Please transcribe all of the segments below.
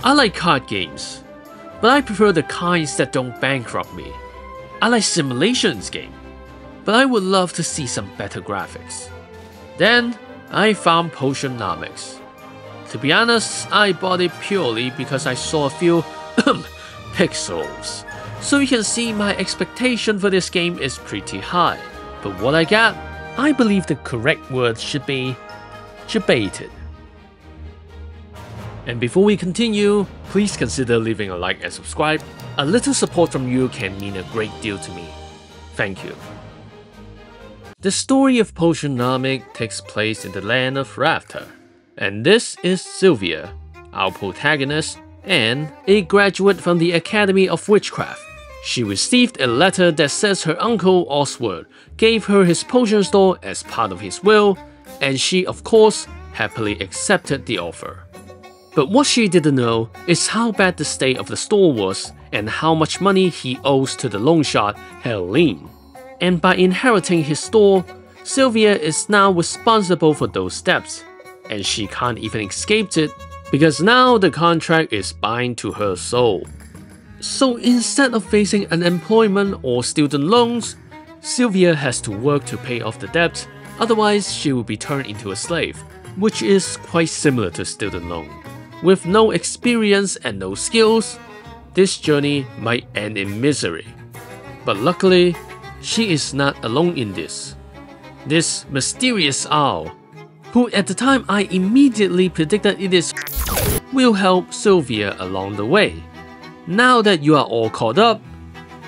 I like card games, but I prefer the kinds that don't bankrupt me. I like simulations game, but I would love to see some better graphics. Then I found Potionomics. To be honest, I bought it purely because I saw a few pixels. So you can see my expectation for this game is pretty high. But what I got, I believe the correct word should be debated. And before we continue, please consider leaving a like and subscribe. A little support from you can mean a great deal to me. Thank you. The story of Potionomics takes place in the land of Rafter. And this is Sylvia, our protagonist, and a graduate from the Academy of Witchcraft. She received a letter that says her uncle Oswald gave her his potion store as part of his will, and she of course happily accepted the offer. But what she didn't know is how bad the state of the store was and how much money he owes to the loan shark Helene. And by inheriting his store, Sylvia is now responsible for those debts, and she can't even escape it because now the contract is bound to her soul. So instead of facing unemployment or student loans, Sylvia has to work to pay off the debt, otherwise she will be turned into a slave, which is quite similar to student loan. With no experience and no skills, this journey might end in misery. But luckily, she is not alone in this. This mysterious owl, who at the time I immediately predicted it is, will help Sylvia along the way. Now that you are all caught up,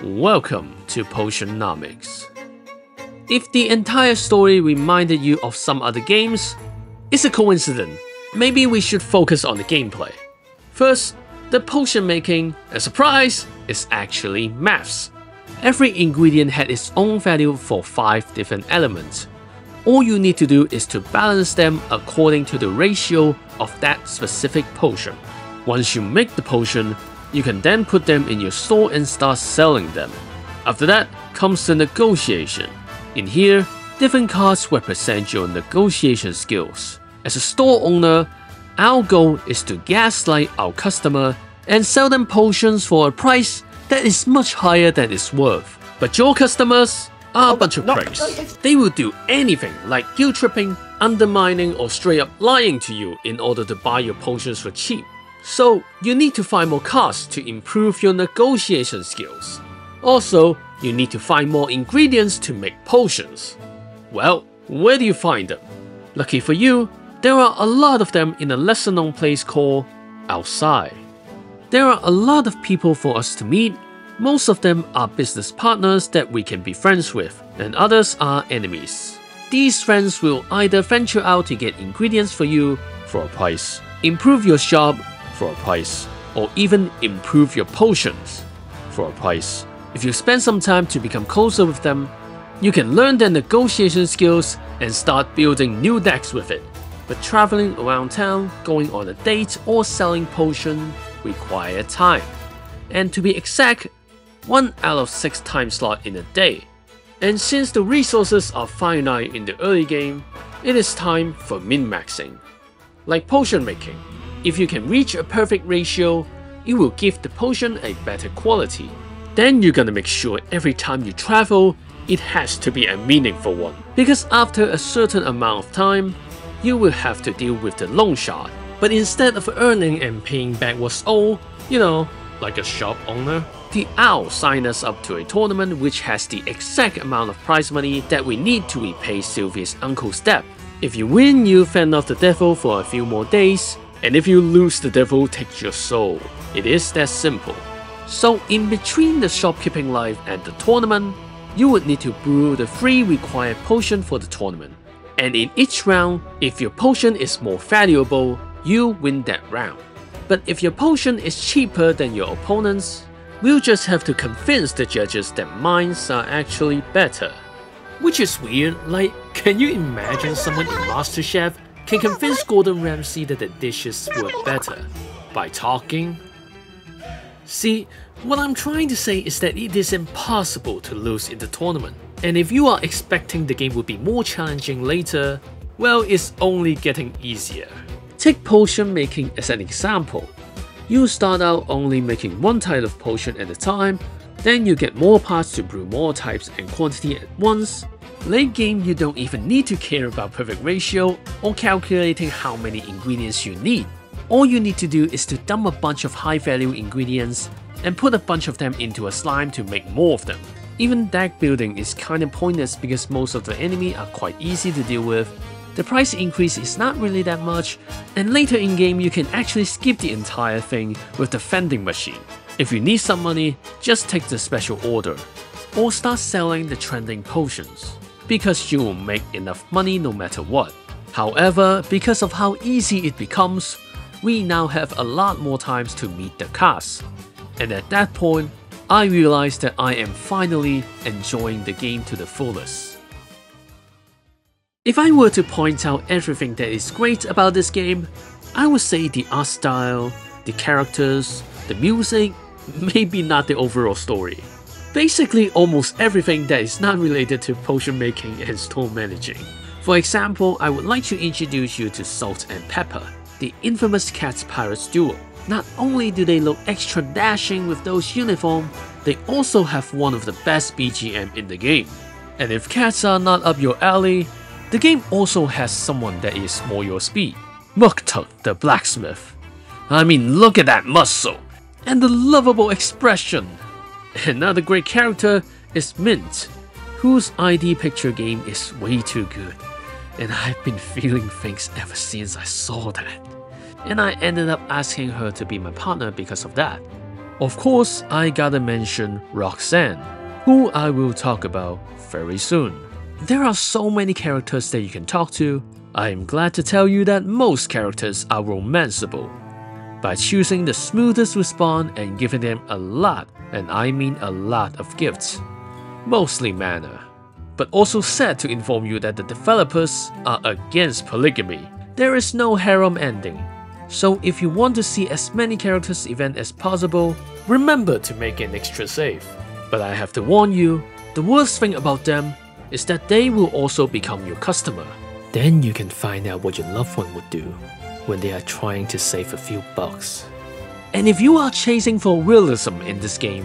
welcome to Potionomics. If the entire story reminded you of some other games, it's a coincidence. Maybe we should focus on the gameplay. First, the potion making, a surprise, is actually maths. Every ingredient had its own value for 5 different elements. All you need to do is to balance them according to the ratio of that specific potion. Once you make the potion, you can then put them in your store and start selling them. After that comes the negotiation. In here, different cards represent your negotiation skills. As a store owner, our goal is to gaslight our customer and sell them potions for a price that is much higher than it's worth. But your customers are a bunch of pricks. They will do anything like guilt tripping, undermining, or straight up lying to you in order to buy your potions for cheap. So you need to find more cards to improve your negotiation skills. Also, you need to find more ingredients to make potions. Well, where do you find them? Lucky for you, there are a lot of them in a lesser known place called outside. There are a lot of people for us to meet. Most of them are business partners that we can be friends with, and others are enemies. These friends will either venture out to get ingredients for you for a price, improve your shop for a price, or even improve your potions for a price. If you spend some time to become closer with them, you can learn their negotiation skills and start building new decks with it. But traveling around town, going on a date, or selling potion require time. And to be exact, 1 out of 6 time slot in a day. And since the resources are finite in the early game, it is time for min-maxing. Like potion making, if you can reach a perfect ratio, it will give the potion a better quality. Then you're gonna make sure every time you travel, it has to be a meaningful one. Because after a certain amount of time, you will have to deal with the loan shark. But instead of earning and paying back what's owed, you know, like a shop owner, the owl signed us up to a tournament which has the exact amount of prize money that we need to repay Sylvia's uncle's debt. If you win, you fend off the devil for a few more days, and if you lose, the devil takes your soul. It is that simple. So in between the shopkeeping life and the tournament, you would need to brew the 3 required potion for the tournament. And in each round, if your potion is more valuable, you win that round. But if your potion is cheaper than your opponent's, we'll just have to convince the judges that mine are actually better. Which is weird, like, can you imagine someone in MasterChef can convince Gordon Ramsay that the dishes were better? By talking? See, what I'm trying to say is that it is impossible to lose in the tournament. And if you are expecting the game would be more challenging later, well, it's only getting easier. Take potion making as an example. You start out only making one type of potion at a time, then you get more parts to brew more types and quantity at once. Late game, you don't even need to care about perfect ratio or calculating how many ingredients you need. All you need to do is to dump a bunch of high value ingredients and put a bunch of them into a slime to make more of them. Even deck building is kinda pointless because most of the enemy are quite easy to deal with. The price increase is not really that much, and later in game you can actually skip the entire thing with the vending machine. If you need some money, just take the special order, or start selling the trending potions, because you will make enough money no matter what. However, because of how easy it becomes, we now have a lot more times to meet the cast. And at that point, I realized that I am finally enjoying the game to the fullest. If I were to point out everything that is great about this game, I would say the art style, the characters, the music, maybe not the overall story. Basically almost everything that is not related to potion making and store managing. For example, I would like to introduce you to Salt and Pepper, the infamous Cats Pirates duo. Not only do they look extra dashing with those uniforms, they also have one of the best BGM in the game. And if cats are not up your alley, the game also has someone that is more your speed. Muktuk the blacksmith. I mean, look at that muscle! And the lovable expression! Another great character is Mint, whose ID picture game is way too good. And I've been feeling things ever since I saw that. And I ended up asking her to be my partner because of that. Of course, I gotta mention Roxanne, who I will talk about very soon. There are so many characters that you can talk to. I am glad to tell you that most characters are romanceable. By choosing the smoothest response and giving them a lot, and I mean a lot of gifts. Mostly mana. But also sad to inform you that the developers are against polygamy. There is no harem ending. So if you want to see as many characters event as possible, remember to make an extra save. But I have to warn you, the worst thing about them is that they will also become your customer. Then you can find out what your loved one would do when they are trying to save a few bucks. And if you are chasing for realism in this game,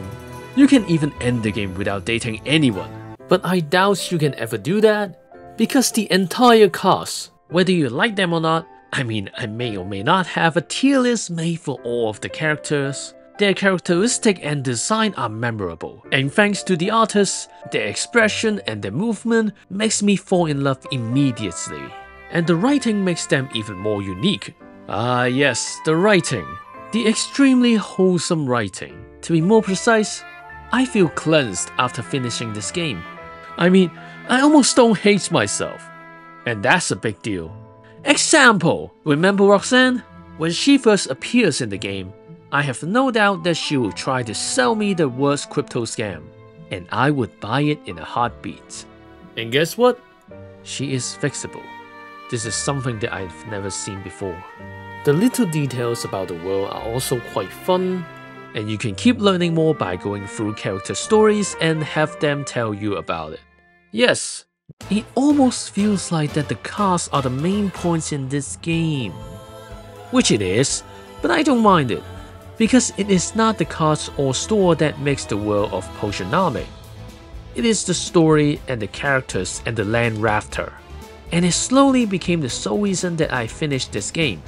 you can even end the game without dating anyone. But I doubt you can ever do that, because the entire cast, whether you like them or not, I mean, I may or may not have a tier list made for all of the characters. Their characteristic and design are memorable, and thanks to the artists, their expression and their movement makes me fall in love immediately. And the writing makes them even more unique. Ah yes, the writing. The extremely wholesome writing. To be more precise, I feel cleansed after finishing this game. I mean, I almost don't hate myself. And that's a big deal. Example, remember Roxanne? When she first appears in the game, I have no doubt that she will try to sell me the worst crypto scam, and I would buy it in a heartbeat. And guess what? She is fixable. This is something that I've never seen before. The little details about the world are also quite fun, and you can keep learning more by going through character stories and have them tell you about it. Yes, it almost feels like that the cars are the main points in this game. Which it is, but I don't mind it, because it is not the cards or store that makes the world of Potionomics. It is the story and the characters and the land rafter. And it slowly became the sole reason that I finished this game.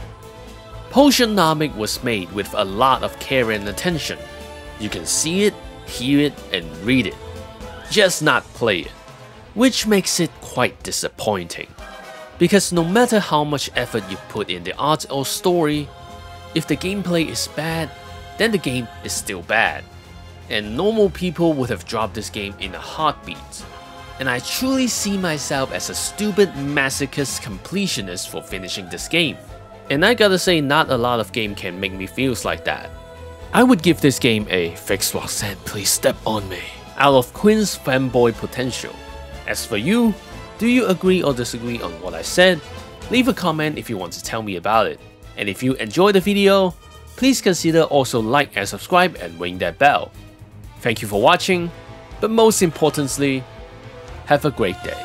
Potionomics was made with a lot of care and attention. You can see it, hear it, and read it. Just not play it. Which makes it quite disappointing. Because no matter how much effort you put in the art or story, if the gameplay is bad, then the game is still bad. And normal people would have dropped this game in a heartbeat. And I truly see myself as a stupid masochist completionist for finishing this game. And I gotta say, not a lot of game can make me feel like that. I would give this game a "Fix Roxanne, please step on me" out of Quinn's fanboy potential. As for you, do you agree or disagree on what I said? Leave a comment if you want to tell me about it. And if you enjoyed the video, please consider also like and subscribe and ring that bell. Thank you for watching, but most importantly, have a great day.